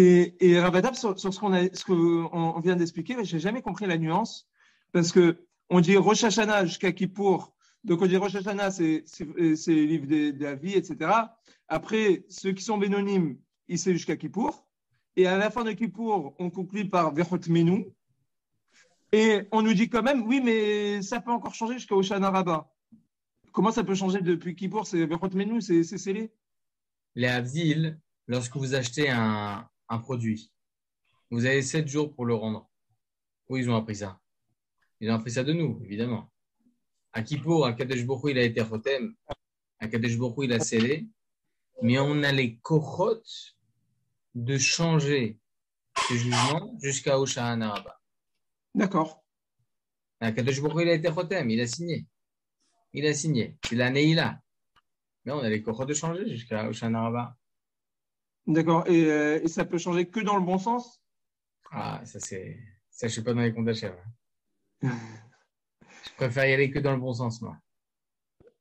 Et Ravadab, sur ce qu'on vient d'expliquer, je n'ai jamais compris la nuance, parce que on dit Rosh Hashanah jusqu'à Kippour. Donc on dit Rosh Hashanah, c'est le livre de la vie, etc. Après, ceux qui sont bénonymes, ils c'est jusqu'à Kippour. Et à la fin de Kippour, on conclut par Vechot Menou. Et on nous dit quand même, oui, mais ça peut encore changer jusqu'à Hoshana Rabbah. Comment ça peut changer depuis Kippour? C'est Vechot Menou, c'est scellé. Les Avdil, lorsque vous achetez un produit, vous avez 7 jours pour le rendre. Où ils ont appris ça? Ils ont appris ça de nous, évidemment. À Kippour, à Kadesh Baruch Hu, il a été Rotem. À Kadesh Baruch Hu, il a scellé. Mais on a les kochot de changer ce jugement jusqu'à Hoshana Rabbah. D'accord. À Kadesh Baruch Hu, il a été Rotem. Il a signé. Il a signé. C'est la Neila. Mais on a les kochot de changer jusqu'à Hoshana Rabbah. D'accord. Et ça peut changer que dans le bon sens? Ah, ça, je suis pas dans les comptes d'Hachem. Je préfère y aller que dans le bon sens, moi.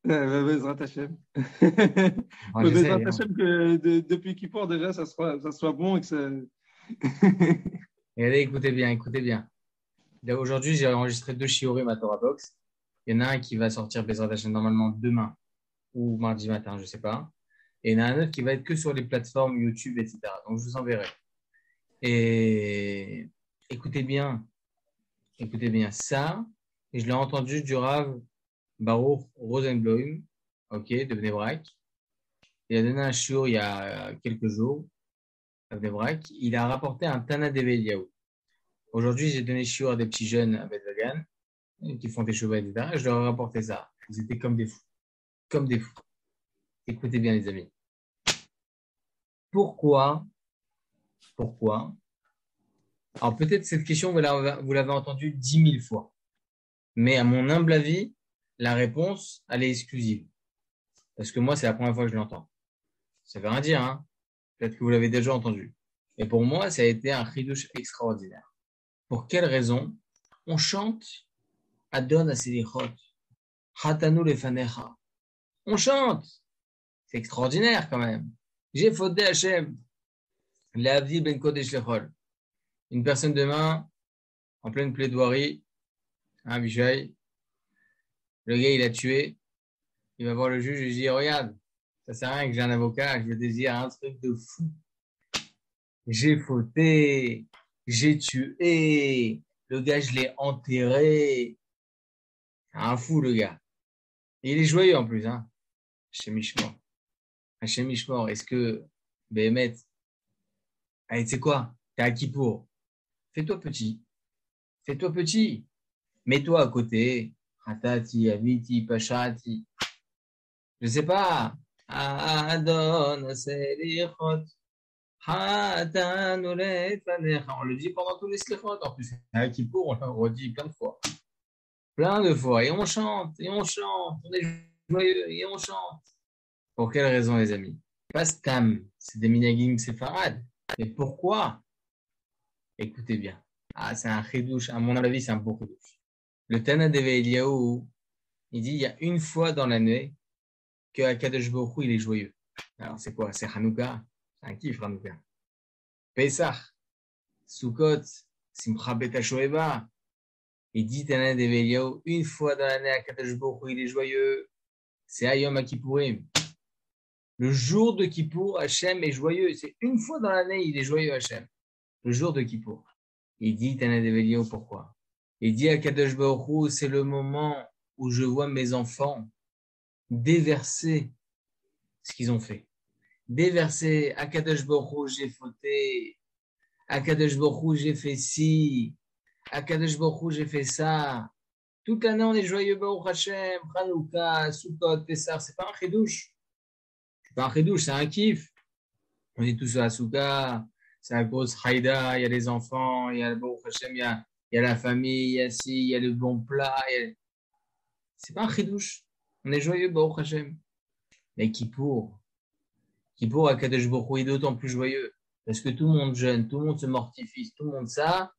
Bezrat Hashem. Enfin, Bezrat j'essaie, hein. Hashem que depuis Kippour, déjà, ça soit bon et que ça. Et allez, écoutez bien, écoutez bien. Là, aujourd'hui, j'ai enregistré 2 shiurim à Torah Box. Il y en a un qui va sortir Bezrat Hashem normalement demain ou mardi matin, je sais pas. Et il y en a un autre qui va être que sur les plateformes YouTube, etc. Donc, je vous enverrai. Et écoutez bien ça. Et je l'ai entendu du Rav Baruch Rosenbloim, ok, de Bnei Brak. Il a donné un shiur il y a quelques jours à Bnei Brak. Il a rapporté un Tana d'Eveliaou. Aujourd'hui, j'ai donné shiur à des petits jeunes à Betvagan qui font des chevaux, etc. Je leur ai rapporté ça. Ils étaient comme des fous. Comme des fous. Écoutez bien, les amis. Pourquoi? Alors, peut-être cette question, vous l'avez entendue 10 000 fois. Mais à mon humble avis, la réponse, elle est exclusive. Parce que moi, c'est la première fois que je l'entends. Ça veut rien dire, hein. Peut-être que vous l'avez déjà entendu. Et pour moi, ça a été un chidouche extraordinaire. Pour quelle raison? On chante Adon Aselichot, Hatanu Lefanecha. On chante. C'est extraordinaire quand même. J'ai fauté Hachem. L'Avdi Ben Kodesh Lechol. Une personne demain, en pleine plaidoirie, un Bichai, le gars il a tué, il va voir le juge et il dit regarde, ça sert à rien que j'ai un avocat, je désire un truc de fou. J'ai fauté, j'ai tué, le gars je l'ai enterré. Un fou le gars. Et il est joyeux en plus, hein. Chez Mishmor. Chez Mishmor, est-ce que Béhémet, allez, tu sais quoi? T'es à Kippour. Fais-toi petit. Fais-toi petit. Mets-toi à côté. Hatati, Aviti, Pashati. Je sais pas. Adon, Selichot. Hatanu lefanecha. On le dit pendant tous les slichot. En plus, à Kippour, on le redit plein de fois. Plein de fois. Et on chante. On est joyeux. Et on chante. Pour quelle raison, les amis? Pas Stam. C'est des minagim séfarades. Mais pourquoi? Écoutez bien. Ah, c'est un chidouche. À mon avis, c'est un beau chidouche. Le Tana d'Eve Eliyahu, il dit il y a une fois dans l'année que Akadosh Baruch Hu, il est joyeux. Alors, c'est quoi? C'est Hanouka. C'est un kiff, Hanouka. Pesach, Sukkot, Simcha Bet HaShoeva. Il dit Tana d'Eve Eliyahu, une fois dans l'année, Akadosh Baruch Hu, il est joyeux. C'est Hayom HaKippourim. Le jour de Kippour, Hachem est joyeux. C'est une fois dans l'année, il est joyeux, Hachem. Le jour de Kippour. Il dit, Tana Develio, pourquoi? Il dit à Kadosh Baruch Hu, c'est le moment où je vois mes enfants déverser ce qu'ils ont fait. Déverser, à Kadosh Baruch Hu, j'ai fauté. À Kadosh Baruch Hu, j'ai fait ci. À Kadosh Baruch Hu, j'ai fait ça. Toute l'année, on est joyeux, Baruch Hashem, Hanouka, Sukkot, Pessah. C'est pas un chidouche. C'est pas un chidouche, c'est un kiff. On est tous à la Souka. C'est la grosse haïda, il y a les enfants, il y a le Baruch Hashem, il y a la famille, il y a ci, il y a le bon plat. C'est pas un chidouche. On est joyeux, Baruch Hashem. Mais Kippour, à Kadosh Baruch Hu est d'autant plus joyeux. Parce que tout le monde jeûne, tout le monde se mortifie, tout le monde ça.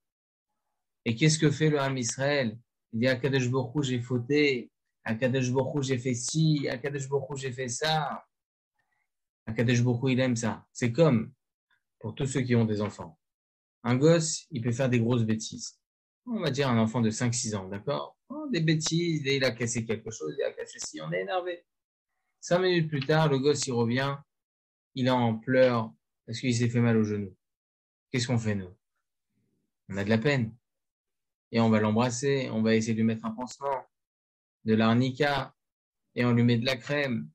Et qu'est-ce que fait le Ham Israël? Il dit à Kadosh Baruch Hu, j'ai fauté. À Kadosh Baruch Hu, j'ai fait ci. À Kadosh Baruch Hu, j'ai fait ça. À Kadosh Baruch Hu, il aime ça. C'est comme pour tous ceux qui ont des enfants. Un gosse, il peut faire des grosses bêtises. On va dire un enfant de 5-6 ans, d'accord? Des bêtises, et il a cassé quelque chose, il a cassé ci, on est énervé. 5 minutes plus tard, le gosse, il revient, il est en pleurs parce qu'il s'est fait mal au genou. Qu'est-ce qu'on fait, nous? On a de la peine. Et on va l'embrasser, on va essayer de lui mettre un pansement, de l'arnica, et on lui met de la crème.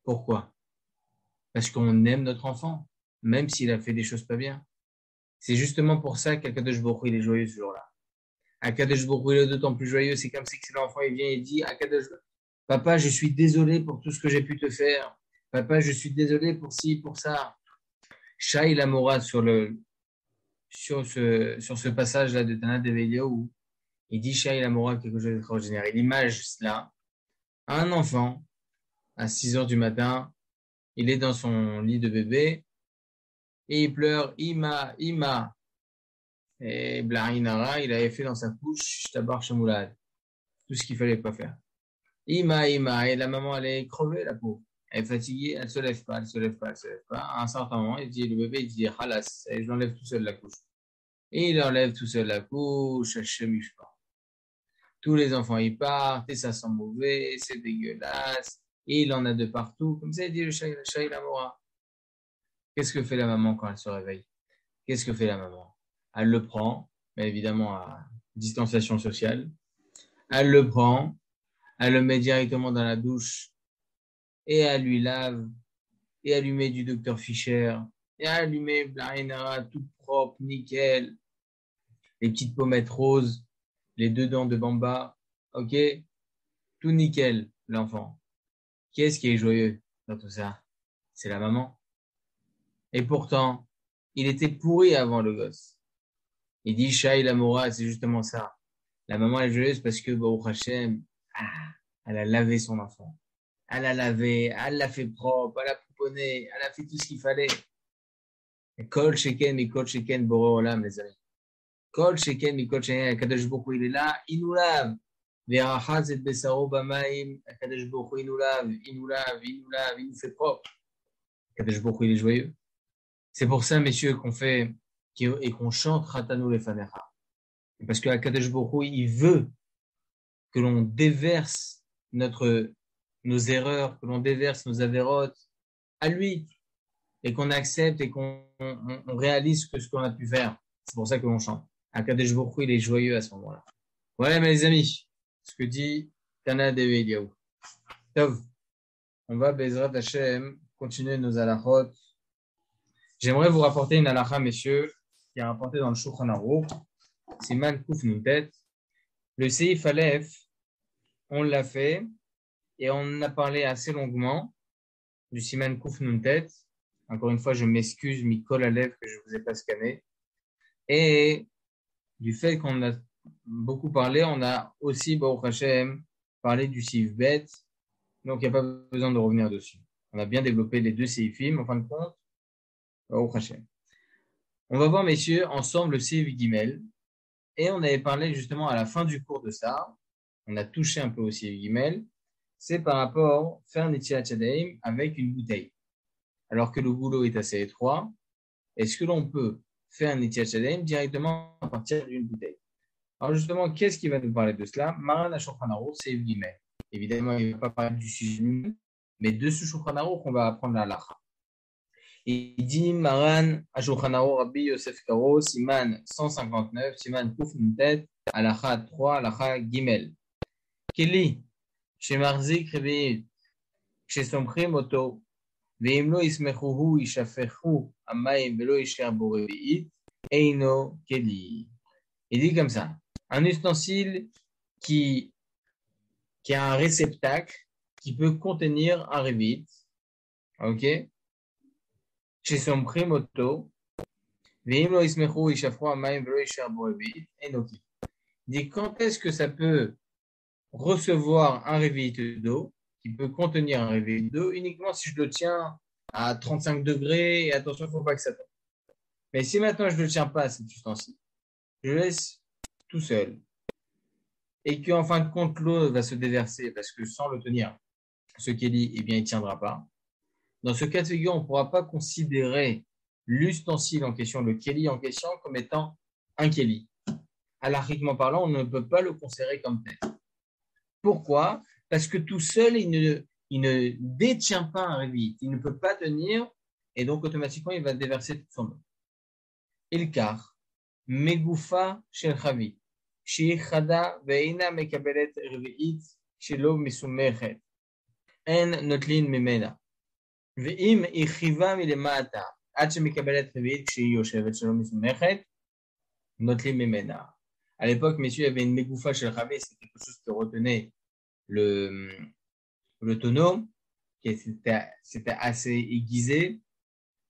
Pourquoi? Parce qu'on aime notre enfant, même s'il a fait des choses pas bien. C'est justement pour ça qu'Akadosh Baruch Hu, il est joyeux ce jour-là. Akadosh Baruch Hu, il est d'autant plus joyeux, c'est comme si que l'enfant, il vient et dit, Akadosh, papa, je suis désolé pour tout ce que j'ai pu te faire. Papa, je suis désolé pour ci, pour ça. Shai Lamora sur ce passage-là de Tana Develia où il dit Shai Lamora quelque chose d'extraordinaire. Il image cela. Un enfant, à 6 heures du matin, il est dans son lit de bébé et il pleure Ima, Ima. Et Blahinara, il avait fait dans sa couche Tabar Shamoulad. Tout ce qu'il fallait pas faire. Ima, Ima. Et la maman, elle est crevée, la pauvre. Elle est fatiguée, elle se lève pas, elle se lève pas, elle se lève pas. À un certain moment, le bébé, il dit Halas, et je l'enlève tout seul la couche. Et il enlève tout seul la couche, Hachem pas. Tous les enfants, ils partent, et ça sent mauvais, c'est dégueulasse. Et il en a de partout. Comme ça, il dit le Shai Lamora. Qu'est-ce que fait la maman quand elle se réveille? Qu'est-ce que fait la maman? Elle le prend, mais évidemment à distanciation sociale. Elle le prend, elle le met directement dans la douche et elle lui lave et elle lui met du docteur Fischer et elle lui met Blainara tout propre, nickel, les petites pommettes roses, les 2 dents de Bamba, ok, tout nickel, l'enfant. Qui est-ce qui est joyeux dans tout ça? C'est la maman. Et pourtant, il était pourri avant le gosse. Il dit Shai Lamora, c'est justement ça. La maman est joyeuse parce que Baruch Hashem, elle a lavé son enfant. Elle a lavé, elle l'a fait propre, elle a pouponné, elle a fait tout ce qu'il fallait. Kol Sheken, Mikol Sheken, Boré Olam, les amis. Kol Sheken, Mikol Sheken, Kadosh Baruch Hu, il est là, il nous lave. Verachaz et Besaro Bamaim, Kadosh Baruch Hu, il nous lave, il nous lave, il nous lave, il nous fait propre. Kadosh Baruch Hu, il est joyeux. C'est pour ça, messieurs, qu'on fait et qu'on chante Ratanu Lefanecha. Parce que Kadosh Baruch Hu, il veut que l'on déverse nos erreurs, que l'on déverse nos avérotes à lui et qu'on accepte et qu'on réalise que ce qu'on a pu faire. C'est pour ça que l'on chante. Akadosh Baruch Hu, il est joyeux à ce moment-là. Voilà, mes amis, ce que dit Tana de Eliyahu. Tov, on va, Bezrat Hashem, continuer nos halachot. J'aimerais vous rapporter une halakha, messieurs, qui est rapportée dans le Shulchan Aruch. C'est Siman Kuf Nuntet. Le Seif Aleph, on l'a fait et on a parlé assez longuement du Siman Kuf Nuntet. Encore une fois, je m'excuse, Mikol Aleph, que je ne vous ai pas scanné. Et du fait qu'on a beaucoup parlé, on a aussi, Baruch Hashem, parlé du Seif Bet. Donc, il n'y a pas besoin de revenir dessus. On a bien développé les 2 Seifim, en fin de compte. Baruch Hashem. On va voir, messieurs, ensemble le Seif Gimel. Et on avait parlé justement à la fin du cours de ça. On a touché un peu au Seif Gimel. C'est par rapport à faire Netilat Yadayim avec une bouteille. Alors que le boulot est assez étroit, est-ce que l'on peut faire un Netilat Yadayim directement à partir d'une bouteille? Alors justement, qu'est-ce qui va nous parler de cela? Maran HaShulchan Aruch, Seif Gimel. Évidemment, il ne va pas parler du sujet, mais de ce Shulchan Aruch, on va apprendre la halakha. Il dit Maran HaShulchan Aruch Rabbi Yosef Karo, Siman 159, Siman Kuf Nuntet, halakha 3, halakha Gimel. Keli, chez Marzik Rebe'id, chez Somchim Oto, ואם לא ישמחוהו ישפכו המים ולא יישאר בו רביעית, אינו כלי. Il dit comme ça, un ustensile qui a un réceptacle qui peut contenir un révite, ok? Chez son primoto, ואם לא ישמחו ישפכו המים ולא יישאר בו רביעית, אינו כלי. Il dit quand est-ce que ça peut recevoir un révite d'eau, qui peut contenir un réveil d'eau uniquement si je le tiens à 35 degrés et attention, il ne faut pas que ça tombe. Mais si maintenant je ne le tiens pas à cet ustensile, je le laisse tout seul et qu'en fin de compte l'eau va se déverser parce que sans le tenir, ce qu'il dit, eh bien il ne tiendra pas. Dans ce cas de figure, on ne pourra pas considérer l'ustensile en question, le keli en question, comme étant un keli. Halakhiquement parlant, on ne peut pas le considérer comme tel. Pourquoi? Parce que tout seul, il ne détient pas un révit. Il ne peut pas tenir et donc automatiquement, il va déverser toute son eau. Ilkar, Megoufa shel Chavi, Sheichada veina mekabelet revi'it shelo misumechet, en notlin mimena. ואם היא חיבה מלמטה עד שמקבלת רביעית כשהיא יושבת שלא מסומכת, נוטלים ממנה. À l'époque, messieurs, il y avait une mégoufa chez le Rabbi, c'est quelque chose qui retenait le tonneau, qui c'était assez aiguisé.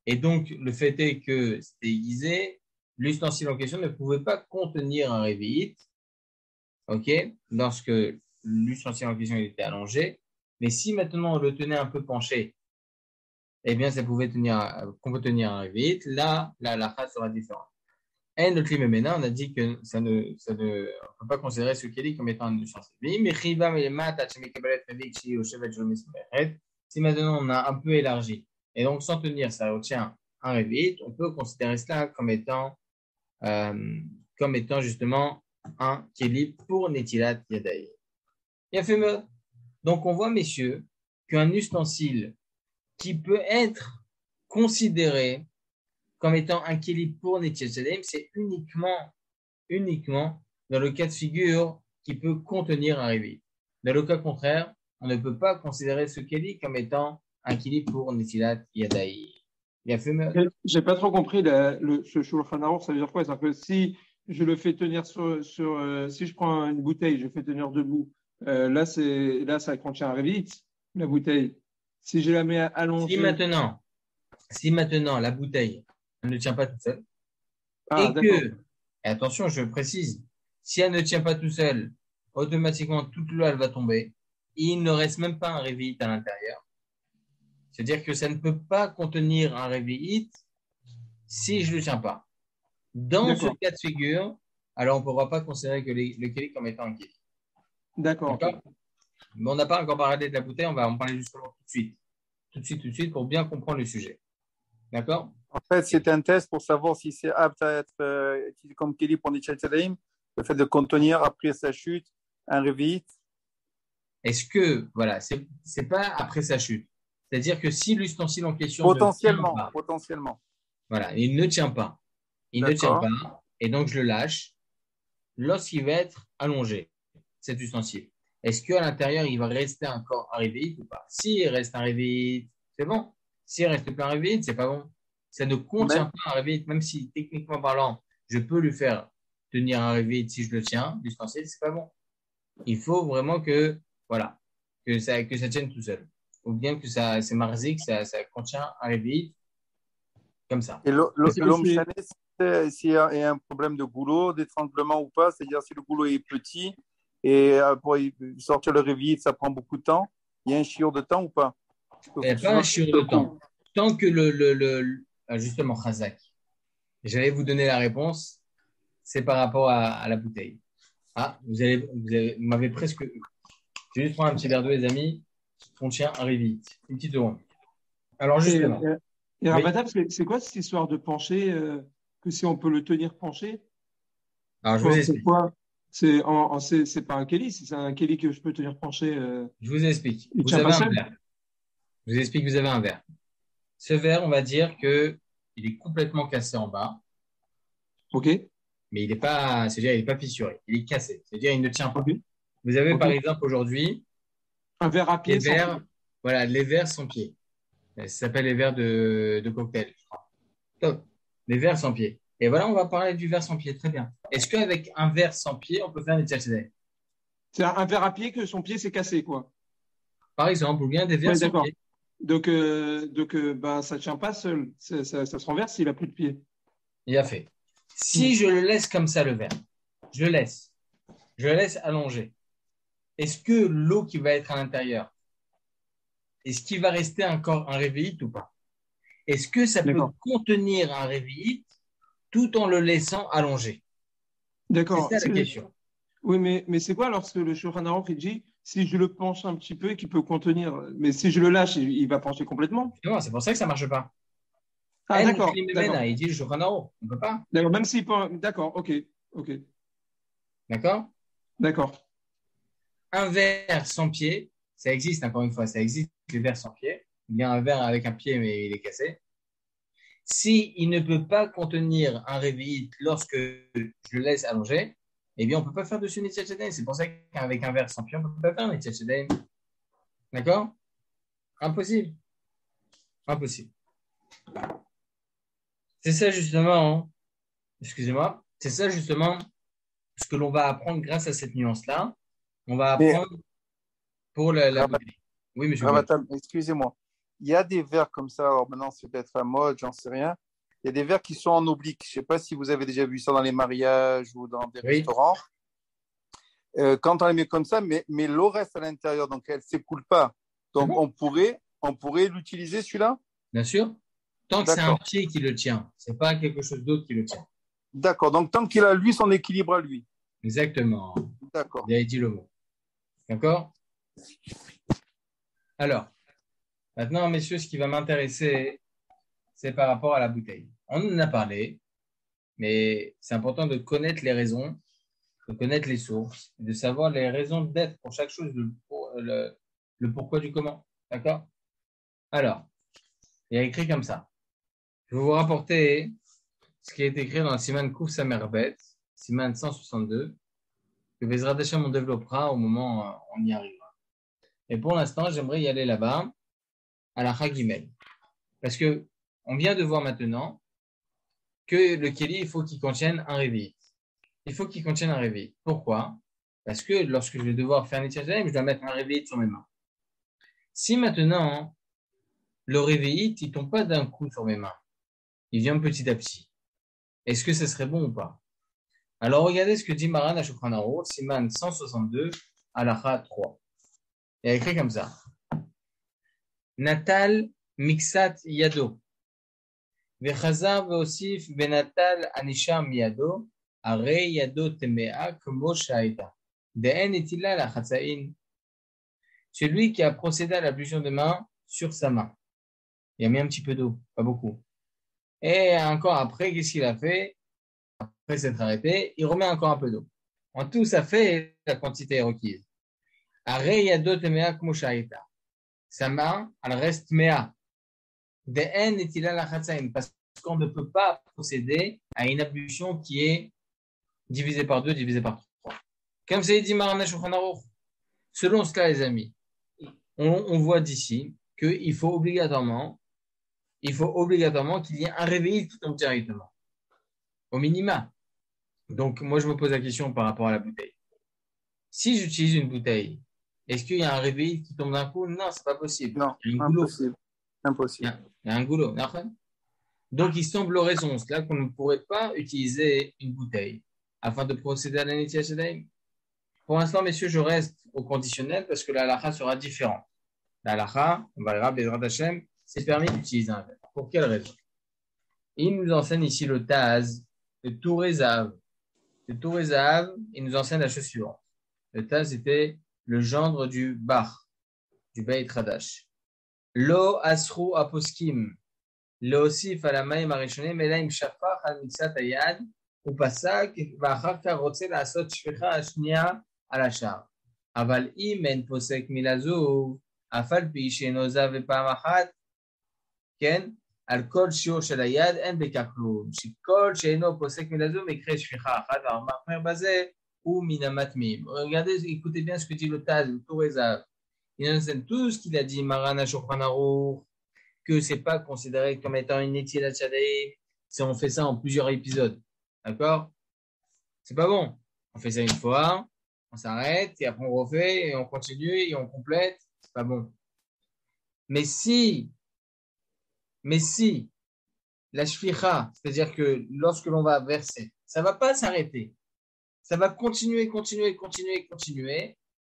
Et donc, le fait est que c'était aiguisé, l'ustensile en question ne pouvait pas contenir un réveillite, ok, lorsque l'ustensile en question était allongé. Mais si maintenant on le tenait un peu penché, eh bien, ça pouvait contenir un réveillite. Là, la halakha sera différente. Et notre limemena, on a dit que on ne peut pas considérer ce keli comme étant un ustensile. Si maintenant on a un peu élargi, et donc sans tenir, ça retient un réveillite, on peut considérer cela comme étant justement un keli pour netilat yadaï. Il a fait me. Donc on voit, messieurs, qu'un ustensile qui peut être considéré comme étant un keli pour netilat yadaï, c'est uniquement dans le cas de figure qui peut contenir un réveillite. Dans le cas contraire, on ne peut pas considérer ce keli comme étant un keli pour netilat yadaï. Il a fait me. J'ai pas trop compris ce Shulchan Aruch, ça veut dire quoi? C'est-à-dire que si je le fais tenir si je prends une bouteille, je le fais tenir debout, là ça contient un révit, la bouteille. Si je la mets allongée. Si maintenant la bouteille elle ne tient pas toute seule, et attention, je précise, si elle ne tient pas toute seule, automatiquement toute l'eau elle va tomber, il ne reste même pas un révit à l'intérieur. C'est-à-dire que ça ne peut pas contenir un réveillite si je ne le tiens pas. Dans ce cas de figure, alors on ne pourra pas considérer que le keli comme étant un keli. D'accord. Mais on n'a pas encore parlé de la bouteille, on va en parler justement tout de suite, pour bien comprendre le sujet. D'accord? En fait, c'est un test pour savoir si c'est apte à être utilisé comme keli pour Netilat Yadayim, le fait de contenir après sa chute un réveillite. Est-ce que, voilà, c'est pas après sa chute. C'est-à-dire que si l'ustensile en question potentiellement. Voilà, il ne tient pas. Il ne tient pas, et donc je le lâche lorsqu'il va être allongé, cet ustensile. Est-ce qu'à l'intérieur, il va rester encore un réveillite ou pas? S'il reste un réveillite, c'est bon. S'il reste plus un réveillite, c'est pas bon. Ça ne contient pas un réveillite, même si techniquement parlant, je peux lui faire tenir un réveillite si je le tiens, l'ustensile, c'est pas bon. Il faut vraiment que ça tienne tout seul. Ou bien que c'est marzik, ça contient un réveillite comme ça. Et l'homme chané, s'il y a un problème de goulot, d'étranglement ou pas, c'est-à-dire si le goulot est petit et pour sortir le réveillite, ça prend beaucoup de temps, il y a un chiour de temps ou pas? Il n'y a pas un chiour de temps. Tant que justement, Khazak, j'allais vous donner la réponse, c'est par rapport à la bouteille. Ah, vous m'avez presque eu. Je vais juste prendre un petit verre d'eau, les amis, qui contient un réveillite. Une petite seconde. Alors, justement. Et Ravatab, c'est quoi cette histoire de pencher, que si on peut le tenir penché? Alors, je vous explique. C'est pas un keli, c'est un keli que je peux tenir penché. Je vous explique. Vous avez un verre. Je vous explique, vous avez un verre. Ce verre, on va dire que il est complètement cassé en bas. OK. Mais il n'est pas, c'est-à-dire, il n'est pas fissuré. Il est cassé. C'est-à-dire, il ne tient pas. Okay. Vous avez, par exemple, aujourd'hui, un verre à pied. Les verres sans pied. Ça s'appelle les verres de cocktail, je crois. Top. Les verres sans pied. Et voilà, on va parler du verre sans pied. Très bien. Est-ce qu'avec un verre sans pied, on peut faire des tchatchadai? C'est un verre à pied que son pied s'est cassé, quoi. Par exemple, ou bien des verres sans pied. Donc, ça ne tient pas seul. Ça se renverse s'il n'a plus de pied. Il a fait. Si je le laisse comme ça, le verre, je le laisse allongé, est-ce que l'eau qui va être à l'intérieur, est-ce qu'il va rester encore un réveillite ou pas? Est-ce que ça peut contenir un réveillite tout en le laissant allongé? D'accord. C'est ça la question. Oui, mais c'est quoi lorsque le Shulchan Aruch dit si je le penche un petit peu et qu'il peut contenir, mais si je le lâche, il va pencher complètement? Non, c'est pour ça que ça ne marche pas. Ah, d'accord. Il dit le Shulchan Aruch. On ne peut pas. D'accord, même s'il peut. D'accord, ok. D'accord? D'accord. Un verre sans pied, ça existe, encore une fois, ça existe, les verres sans pied. Il y a un verre avec un pied, mais il est cassé. Si il ne peut pas contenir un réveillite lorsque je le laisse allonger, eh bien, on ne peut pas faire dessus Netilat Yadayim. C'est pour ça qu'avec un verre sans pied, on ne peut pas faire Netilat Yadayim. D'accord? Impossible. Impossible. C'est ça, justement, excusez-moi, c'est ça, justement, ce que l'on va apprendre grâce à cette nuance-là. On va apprendre pour la bouteille. Oui, monsieur. Excusez-moi. Il y a des verres comme ça, alors maintenant c'est peut-être à mode, j'en sais rien. Il y a des verres qui sont en oblique. Je ne sais pas si vous avez déjà vu ça dans les mariages ou dans des restaurants. Quand on les met comme ça, mais l'eau reste à l'intérieur, donc elle ne s'écoule pas. Donc on pourrait l'utiliser celui-là? Bien sûr. Tant que c'est un pied qui le tient, ce n'est pas quelque chose d'autre qui le tient. D'accord, donc tant qu'il a lui son équilibre à lui. Exactement. D'accord. Vous avez dit le mot. D'accord? Alors, maintenant, messieurs, ce qui va m'intéresser, c'est par rapport à la bouteille. On en a parlé, mais c'est important de connaître les raisons, de connaître les sources, de savoir les raisons d'être pour chaque chose, le pourquoi du comment. D'accord? Alors, il y a écrit comme ça. Je vais vous rapporter ce qui est écrit dans le Siman Kouf Samerbet, Siman 162, que Bezrat Hashem on développera au moment où on y arrivera. Et pour l'instant, j'aimerais y aller là-bas, à la Chagimel. Parce que on vient de voir maintenant que le Kéli, il faut qu'il contienne un réveil. Il faut qu'il contienne un réveil. Pourquoi? Parce que lorsque je vais devoir faire un étiage, je dois mettre un réveil sur mes mains. Si maintenant, le réveil, il ne tombe pas d'un coup sur mes mains, il vient petit à petit, est-ce que ce serait bon ou pas? Alors, regardez ce que dit Maran à Shulchan Aruch, Siman 162, Halacha 3. Il y a écrit comme ça. Natal mixat yado. Vechazar veosif benatal anisha miyado. Are yado temea kmo shaita. De'en etila la chatzain. Celui qui a procédé à l'ablution de main sur sa main. Il a mis un petit peu d'eau, pas beaucoup. Et encore après, qu'est-ce qu'il a fait? Après s'être arrêté, il remet encore un peu d'eau. En tout, ça fait la quantité requise. Are yado temea kmo shaita. Sa main, elle reste méa. De'en etila la chatzain. Parce qu'on ne peut pas procéder à une ablution qui est divisée par 2, divisée par 3. Comme ça dit Maran Shulchan Aruch. Selon cela, les amis, on voit d'ici qu'il faut obligatoirement qu'il y ait un réveil qui tombe directement. Au minima. Donc, moi, je me pose la question par rapport à la bouteille. Si j'utilise une bouteille, est-ce qu'il y a un réveil qui tombe d'un coup? Non, c'est pas possible. Non, il y a impossible. Il y a un goulot. Donc, il semblerait selon cela qu'on ne pourrait pas utiliser une bouteille afin de procéder à la Netilat Yadayim. Pour l'instant, messieurs, je reste au conditionnel parce que la halakha sera différente. La halakha, on va le rappeler, Bezrat Hashem, c'est permis d'utiliser un verre. Pour quelle raison? Il nous enseigne ici le Taz, le Touré Zahav. Le Touré Zahav, il nous enseigne la chose suivante. Le Taz était le gendre du Bach, du Beit Hadash. Lo asru aposkim, lo osif alamayim arishonim, elaim shafach al mitzat hayad, ופסק ואחר כך רוצה לעשות שפיכה השנייה על השאר. אבל אם אין פוסק מלזוב, אף על פי שאינו זב בפעם אחת, כן? על כל שיעור של היד אין בכך כלום. שכל שאינו פוסק מלזוב יקרה שפיכה אחת, והמחמר בזה הוא מן המטמאים. Regardez, écoutez bien ce que dit le Taz, le Touré Zahav. Il nous enseigne tout ce qu'il a dit, Maran à Shulchan Aruch, que c'est pas considéré comme étant une Netilat Yadayim, si on fait ça en plusieurs épisodes. D'accord? C'est pas bon. On fait ça une fois, on s'arrête, et après on refait, et on continue, et on complète. C'est pas bon. Mais si la shficha, c'est-à-dire que lorsque l'on va verser, ça va pas s'arrêter. Ça va continuer,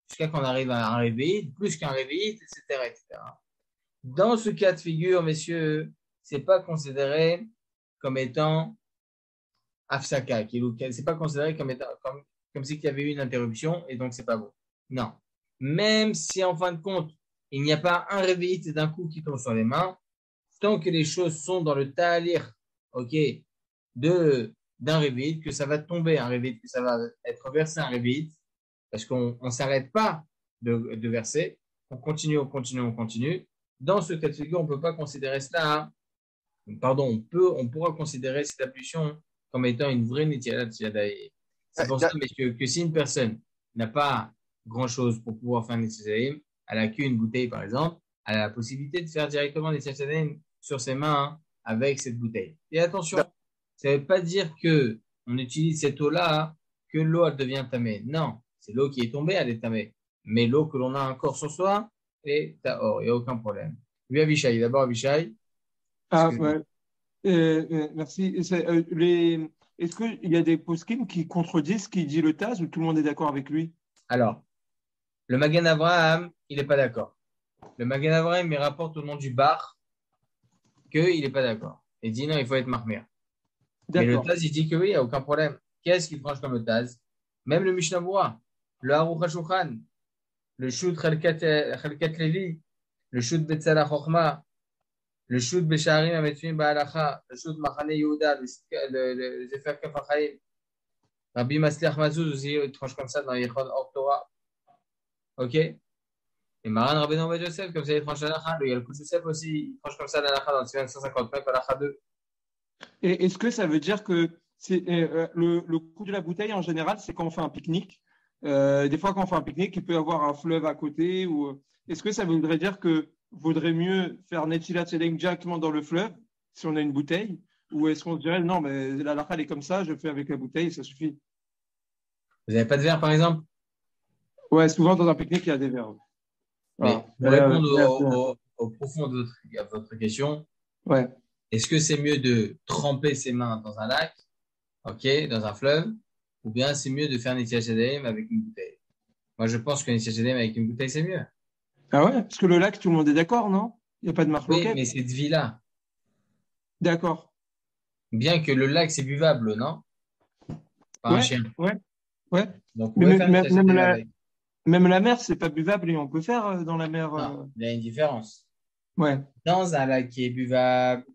jusqu'à qu'on arrive à un réveil, plus qu'un réveil, etc., etc. Dans ce cas de figure, messieurs, c'est pas considéré comme étant Afsaka, c'est pas considéré comme si il y avait eu une interruption et donc c'est pas bon. Non. Même si en fin de compte, il n'y a pas un réveillite d'un coup qui tombe sur les mains, tant que les choses sont dans le ta'alir, ok, d'un révit, que ça va tomber un révit, que ça va être versé un révit, parce qu'on ne s'arrête pas de verser, on continue, on continue, on continue. Dans ce cas de figure, on ne peut pas considérer cela, pardon, on pourra considérer cette ablution comme étant une vraie netilat yadayim. C'est pour ça, messieurs, que si une personne n'a pas grand-chose pour pouvoir faire netilat yadayim, elle a qu'une bouteille, par exemple, elle a la possibilité de faire directement netilat yadayim sur ses mains avec cette bouteille. Et attention, ça ne veut pas dire que on utilise cette eau-là, que l'eau elle devient tamée. Non, c'est l'eau qui est tombée, elle est tamée. Mais l'eau que l'on a encore sur soi est tahor, il n'y a aucun problème. Oui, Avishai, d'abord Avishai. Ah, ouais. Merci. Est-ce qu'il y a des poskim qui contredisent ce qu'il dit le Taz ou tout le monde est d'accord avec lui? Alors, le Magen Avraham, il n'est pas d'accord. Le Magen Avraham, il rapporte au nom du bar qu'il n'est pas d'accord. Il dit non, il faut être marmir. Mais le Taz, il dit que oui, il n'y a aucun problème. Qu'est-ce qu'il tranche comme le Taz? Même le Mishnah Berurah, le Aruch HaShulchan, le Shut Chalkat Levi, le Shut Betzala Chochma, le Shut Besharim Ametuim Ba'alacha, le Shut Machane Yehuda, le Zefer Kaf HaChaim, Rabbi Masliach Mazouz aussi, il tranche comme ça dans Yechon Or Torah. Ok? Et Maran Rabbeinu Ovadia Yosef, comme ça, il tranche l'Alacha. Le Yalkut Yosef aussi, il tranche comme ça l'Alacha dans le Sivan 159, Alacha 2. Et est-ce que ça veut dire que le coup de la bouteille, en général, c'est quand on fait un pique-nique? Des fois, quand on fait un pique-nique, il peut y avoir un fleuve à côté. Est-ce que ça voudrait dire que vaudrait mieux faire Netilat Yadayim directement dans le fleuve si on a une bouteille? Ou est-ce qu'on se dirait non, mais la halakha elle est comme ça, je fais avec la bouteille, ça suffit? Vous n'avez pas de verre, par exemple? Ouais, souvent dans un pique-nique, il y a des verres. Mais pour répondre au profond de votre question, ouais. Est-ce que c'est mieux de tremper ses mains dans un lac, ok, dans un fleuve, ou bien c'est mieux de faire Netilat Yadayim avec une bouteille? Moi, je pense que Netilat Yadayim avec une bouteille, c'est mieux. Ah ouais? Parce que le lac, tout le monde est d'accord, non? Il n'y a pas de marque Oui, locale. mais c'est de vie-là. D'accord. Bien que le lac, c'est buvable, non? Pas un chien. Ouais. Donc, on peut faire Netilat Yadayim avec. Même la mer, c'est pas buvable et on peut faire dans la mer. Non, il y a une différence. Ouais. Dans un lac qui est buvable,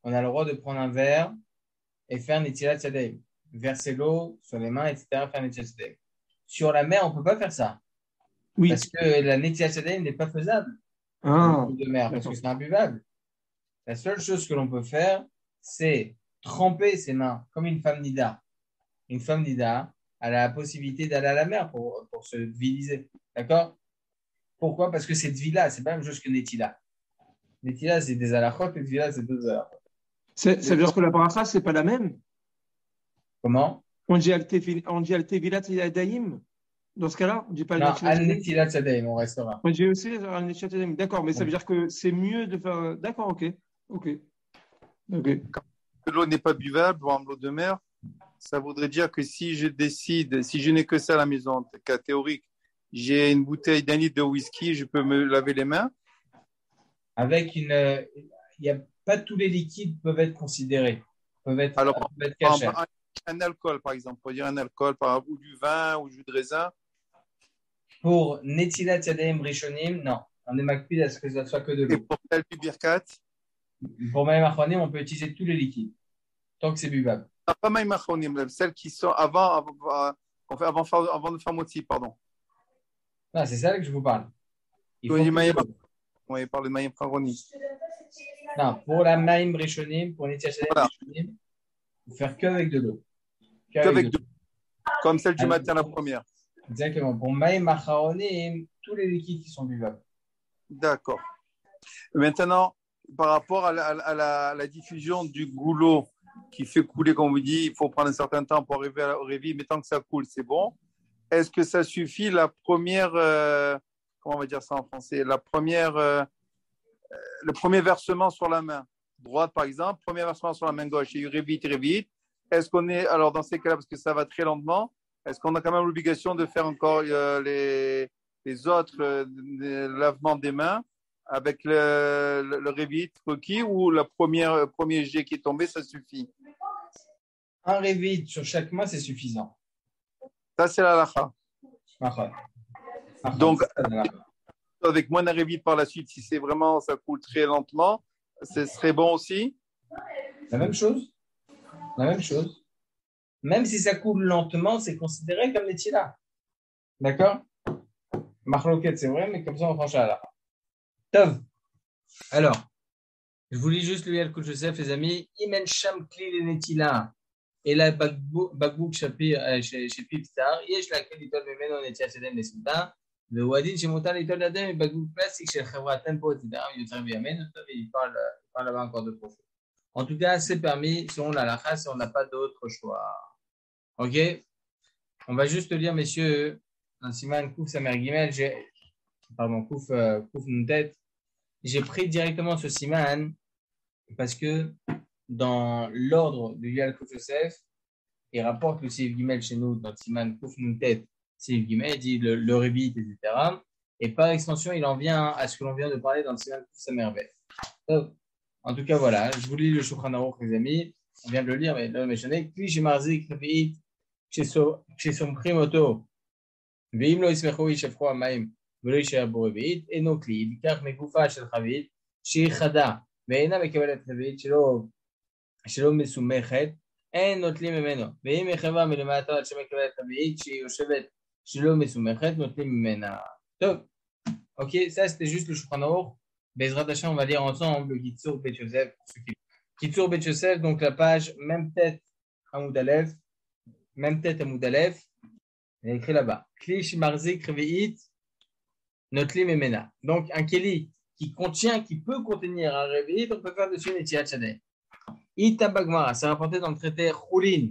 on a le droit de prendre un verre et faire Netilat Yadayim. Verser l'eau sur les mains, etc., faire Netilat Yadayim. Sur la mer, on ne peut pas faire ça. Oui. Parce que la Netilat Yadayim n'est pas faisable de mer, parce que c'est imbuvable. La seule chose que l'on peut faire, c'est tremper ses mains, comme une femme nida. Une femme nida, elle a la possibilité d'aller à la mer pour se viliser. D'accord? Pourquoi? Parce que cette vie-là, c'est pas la même chose que Netila. Netila, c'est des halachot, et Tvila, c'est deux halachot. Ça veut dire que la bracha, c'est pas la même? Comment? On dit al-tevilat yadayim. Dans ce cas-là, on dit pas non, al-netilat yadayim, on restera. On dit aussi al-netilat yadayim. D'accord, mais ça veut dire que c'est mieux de faire. D'accord, ok. Que l'eau n'est pas buvable, ou en l'eau de mer, ça voudrait dire que si je décide, si je n'ai que ça à la maison, cas théorique, j'ai une bouteille d'1 litre de whisky, je peux me laver les mains? Avec il n'y a pas tous les liquides peuvent être considérés, peuvent être cachés. Un alcool, par exemple, pour dire un alcool, ou du vin, ou du jus de raisin. Pour Netilat Yadayim Rishonim, non. On est makpid à ce que ça soit que de l'eau. Et pour du birkat? Pour Maïm Achronim, on peut utiliser tous les liquides, tant que c'est buvable. Pas Maïm Achronim, celles qui sont avant de faire moti, pardon. Ah, c'est ça que je vous parle. On va parler de Maïm Achronim. Non, pour la Maïm Rishonim, pour Netilat Yadayim Rishonim, il faut faire qu'avec de l'eau. Qu'avec de l'eau. Comme celle du matin, la première. Exactement. Pour Maïm Achronim, tous les liquides qui sont buvables. D'accord. Maintenant, par rapport à la diffusion du goulot qui fait couler, comme on vous dit, il faut prendre un certain temps pour arriver au réveil, mais tant que ça coule, c'est bon. Est-ce que ça suffit la première, comment on va dire ça en français, le premier versement sur la main droite, par exemple, premier versement sur la main gauche, il y a eu révite. Est-ce qu'on est, alors dans ces cas-là, parce que ça va très lentement, est-ce qu'on a quand même l'obligation de faire encore les autres lavements des mains avec le révite requis, ou le premier jet qui est tombé, ça suffit? Un révite sur chaque main, c'est suffisant. Ça, c'est la halakha. Donc, avec moins d'un révite par la suite, si c'est vraiment, ça coule très lentement, ce serait bon aussi? La même chose. La même chose. Même si ça coule lentement, c'est considéré comme Netila. D'accord? Marloquette, c'est vrai, mais comme ça, on franchit à la. Tov. Alors, je vous lis juste le Yalkut Joseph, les amis. Imen Sham Kli le Netila. Et la Bagbouk chez Pipstar. Yesh la Kli Litol Memeno Netia Sedem Nesuta. Le Wadin chez Montal Litol Adem et Bagbouk classique chez Chevra Tempo, etc. Il parle là-bas encore de profond. En tout cas, c'est permis selon la lacha si on n'a pas d'autre choix. Ok? On va juste lire, messieurs, un siman Kouf Samer Gimel, Kouf Nuntet. J'ai pris directement ce siman parce que dans l'ordre du Yalkut Yosef, il rapporte le Sif Gimel chez nous dans le siman Kouf Nuntet, Sif Gimel, il dit le Rébit, etc. Et par extension, il en vient à ce que l'on vient de parler dans le siman Kouf Samer Bet. En tout cas, voilà, je vous lis le Shulchan Aruch, les amis. On vient de le lire, mais là, je n'ai que chez Marzik, chez son primoto. Veim lo ismecho yishefro amaim, velo yisher bo revi'it, eno kli, yikach megufa shel chavit, שהיא חדה, ואינה מקבלת רביעית שלא מסומכת, אין נוטלים ממנו. ואם היא חברה מלמטה עד שמקבלת רביעית שהיא יושבת שלא מסומכת, נוטלים ממנה. טוב, ok, ça c'était juste le Shulchan Aruch. Bezrat Hashem, on va lire ensemble le Kitzur Bet Yosef. Kitzur Bet Yosef, donc la page, même tête à Moudalef, il y a écrit là-bas. Klish Marzik Revi'it Notli Memena. Donc un Keli qui peut contenir un Revi'it, on peut faire dessus une Etiat Shadeh. Ita Bagmara, c'est rapporté dans le traité Choulin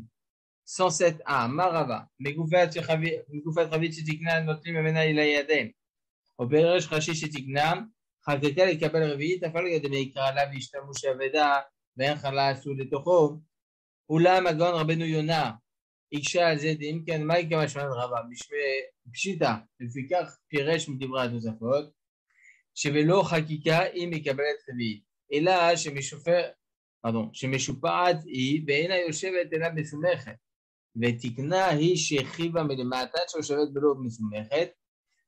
107a, Marava, Megoufat Ravit Shetikna Notli Memena Ilayadem. Oberesh Rashi Shetikna. חקקה לקבל רביעית, אפילו ידמי יקרא לה והשתמוש אבדה ואין חלה עשו לתוכו. אולם הגאון רבנו יונה הקשה על זה דין כן, מה יקרה משמעת רבה? פשיטה, לפיכך פירש מדברי התוספות, שבלא חקיקה היא מקבלת רביעית, אלא שמשופעת היא ואינה יושבת אלא מסומכת, ותקנה היא שהחיבה מלמטה שיושבת בלא מסומכת,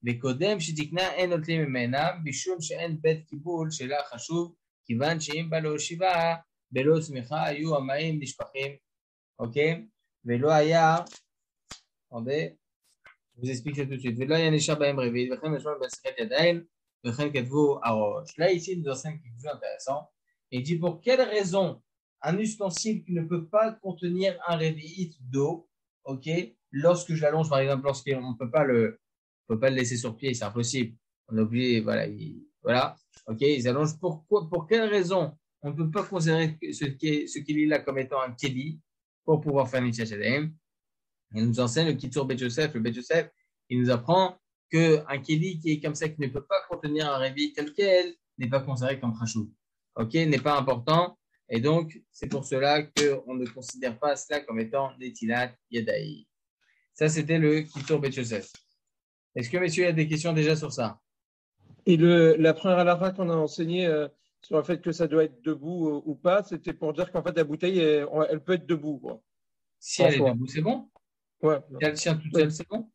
וקודם שתקנה אין נוטלים ממנה, משום שאין בית קיבול שלה חשוב, כיוון שאם בא להושיבה בלא סמיכה היו המים נשפכים, אוקיי? ולא היה, je vous explique ça tout de suite, ולא היה נשאר בהם רביעית, וכן משמע בהסחת ידיים, וכן כתבו הראש. Là ici, il nous enseigne quelque chose d'intéressant. Il dit pour quelle raison un ustensile qui ne peut pas contenir un réveillite d'eau, ok, lorsque je l'allonge par exemple, lorsqu'on ne peut pas le laisser sur pied, c'est impossible. On est obligé, voilà, ok, ils allongent. Pour quelle raison on ne peut pas considérer ce qu'il est là comme étant un keli pour pouvoir faire une tchadem? Il nous enseigne le Kitzur Bet Yosef. Le Bet Yosef, il nous apprend qu'un keli qui est comme ça, qui ne peut pas contenir un réveil tel quel, n'est pas considéré comme chachou. Ok, n'est pas important. Et donc, c'est pour cela qu'on ne considère pas cela comme étant Netilat Yadaï. Ça, c'était le Kitzur Bet Yosef. Est-ce que, messieurs, il y a des questions déjà sur ça? Et la première halakha qu'on a enseignée sur le fait que ça doit être debout ou pas, c'était pour dire qu'en fait, la bouteille, elle peut être debout. Quoi. Si elle est debout, c'est bon? Ouais. Si elle tient toute seule, c'est bon?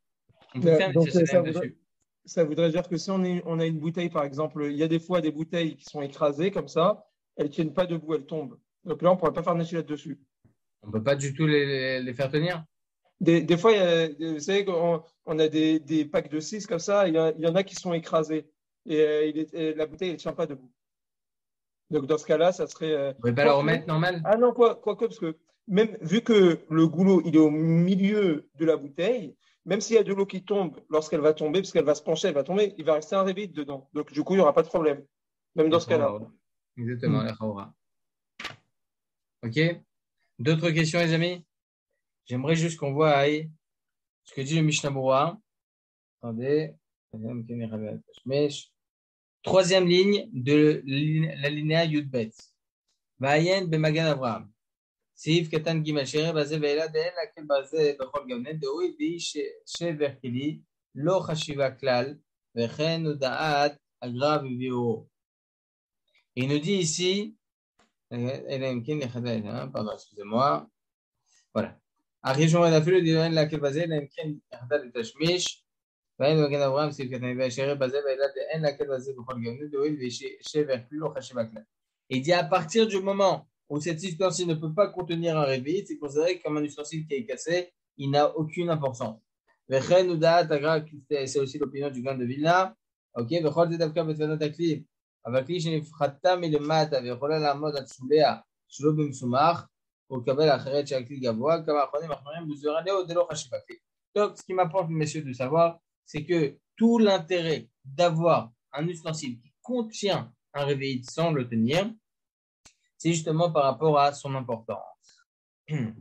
On peut faire une session dessus. Ça voudrait dire que si on a une bouteille, par exemple, il y a des fois des bouteilles qui sont écrasées comme ça, elles ne tiennent pas debout, elles tombent. Donc là, on ne pourrait pas faire une dessus. On ne peut pas du tout les faire tenir? Des fois, vous savez qu'on a des packs de 6 comme ça, il y en a qui sont écrasés et la bouteille elle ne tient pas debout. Donc dans ce cas-là, ça serait. Vous ne pouvez pas la remettre normale? Ah non, quoi, parce que même vu que le goulot il est au milieu de la bouteille, même s'il y a de l'eau qui tombe, lorsqu'elle va tomber, parce qu'elle va se pencher, elle va tomber, il va rester un réveil dedans. Donc du coup, il n'y aura pas de problème, même dans ce cas-là. Exactement, la chaura. Ok. D'autres questions, les amis? J'aimerais juste qu'on voit ce que dit le Mishnah Berurah. Attendez. Troisième ligne de la linéa Yudbet. Vayen b'magan Avraham. Seif katan gimel shere bazeh ve'ela de'en lakel bazeh b'chol gavnet de'oi v'i shever keli lo chashiva klal ve'chen uda'at agra v'vi'o. Il nous dit ici, pardon, excusez-moi. Voilà. הראשון אפילו דיון להקל בזה, אלא אם כן יחדל לתשמיש, ואין מגן אברהם סביב קטני וישאר בזה, ואין להקל בזה בכל גאונות, דואיל וישב אפילו חשיבה כלל. Et il dit à partir du moment où cet ustensile ne peut pas contenir un réveil, c'est considéré comme un ustensile qui est cassé, il n'a aucune importance. C'est aussi l'opinion du Gaon de Vilna. Ok, donc, ce qui m'apporte, messieurs, de savoir, c'est que tout l'intérêt d'avoir un ustensile qui contient un réveil sans le tenir, c'est justement par rapport à son importance.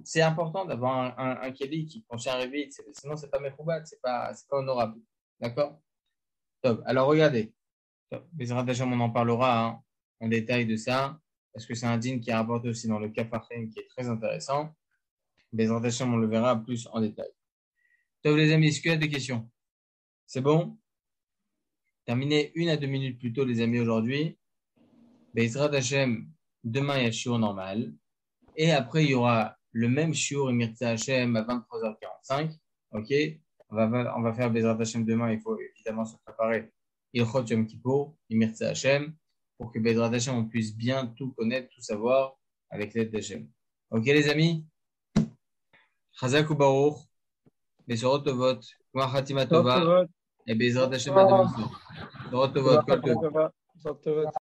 C'est important d'avoir un kéli qui contient un réveil, sinon c'est pas méchoubat, c'est pas honorable. D'accord? Top. Alors regardez, Bezrat Hashem, on en parlera en détail de ça, parce que c'est un dîne qui est rapporté aussi dans le Kafarchen qui est très intéressant. Bezrat Hashem, on le verra plus en détail. Top les amis, est-ce qu'il y a des questions? C'est bon? Terminé 1 à 2 minutes plus tôt les amis aujourd'hui. Bezrat Hashem, demain il y a shiur normal. Et après, il y aura le même shiur Mirza Hashem à 23h45. Ok, on va faire Bezrat Hashem demain. Il faut évidemment se préparer. Ilchot Yom Kippour, Mirza Hashem, pour que Bezrat Hashem on puisse bien tout connaître, tout savoir avec l'aide d'Hashem. Ok, les amis? Chazak ou Baruch, Besorot Tovot, Gmar Chatima Tova, et Bezrat Hashem à demain soir. Besorot Tovot, Kol Tov.